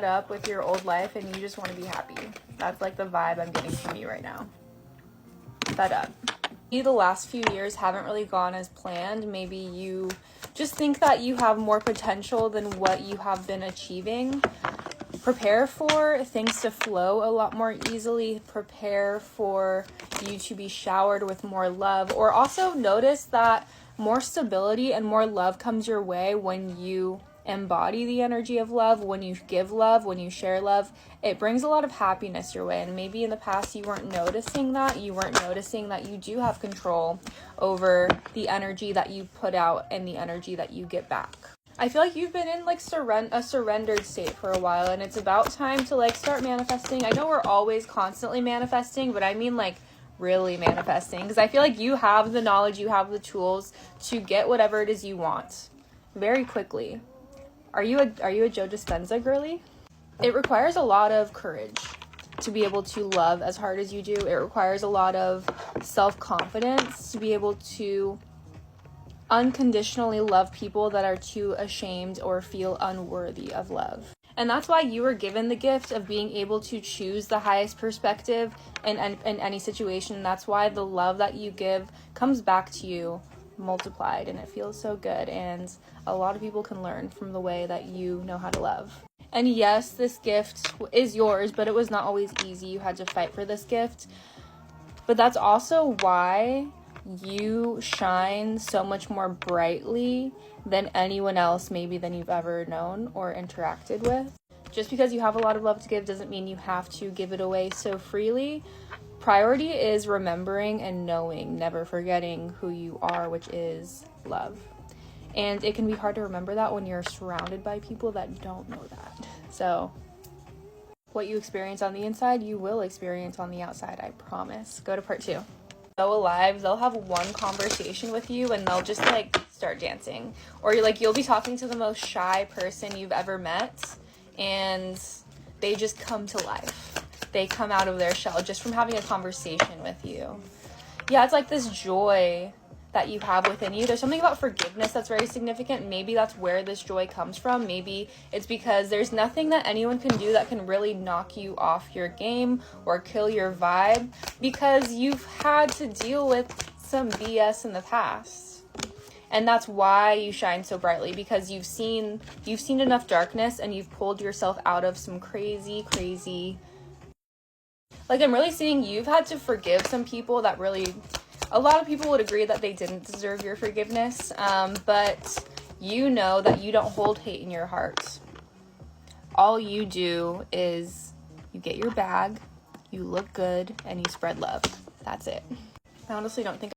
up with your old life and you just want to be happy. That's like the vibe I'm getting from you right now. Fed up. Maybe the last few years haven't really gone as planned. Maybe you just think that you have more potential than what you have been achieving. Prepare for things to flow a lot more easily. Prepare for you to be showered with more love. Or also notice that more stability and more love comes your way when you embody the energy of love, when you give love, when you share love. It brings a lot of happiness your way. And maybe in the past you weren't noticing that. You weren't noticing that you do have control over the energy that you put out and the energy that you get back. I feel like you've been in like a surrendered state for a while, and it's about time to like start manifesting. I know we're always constantly manifesting, but I mean like really manifesting, because I feel like you have the knowledge, you have the tools to get whatever it is you want very quickly. Are you a Joe Dispenza girly? It requires a lot of courage to be able to love as hard as you do. It requires a lot of self-confidence to be able to unconditionally love people that are too ashamed or feel unworthy of love. And that's why you were given the gift of being able to choose the highest perspective in any situation. That's why the love that you give comes back to you multiplied, and it feels so good. And a lot of people can learn from the way that you know how to love. And yes, this gift is yours, but it was not always easy. You had to fight for this gift. But that's also why you shine so much more brightly than anyone else, maybe than you've ever known or interacted with. Just because you have a lot of love to give doesn't mean you have to give it away so freely. Priority is remembering and knowing, never forgetting who you are, which is love. And it can be hard to remember that when you're surrounded by people that don't know that. So what you experience on the inside, you will experience on the outside, I promise. Go to part 2. So alive, they'll have one conversation with you and they'll just like start dancing. Or you'll be talking to the most shy person you've ever met and they just come to life. They come out of their shell just from having a conversation with you. Yeah, it's like this joy that you have within you. There's something about forgiveness that's very significant. Maybe that's where this joy comes from. Maybe it's because there's nothing that anyone can do that can really knock you off your game or kill your vibe, because you've had to deal with some BS in the past. And that's why you shine so brightly, because you've seen enough darkness and you've pulled yourself out of some crazy like, I'm really seeing you've had to forgive some people that really, a lot of people would agree that they didn't deserve your forgiveness, but you know that you don't hold hate in your heart. All you do is you get your bag, you look good, and you spread love. That's it. I honestly don't think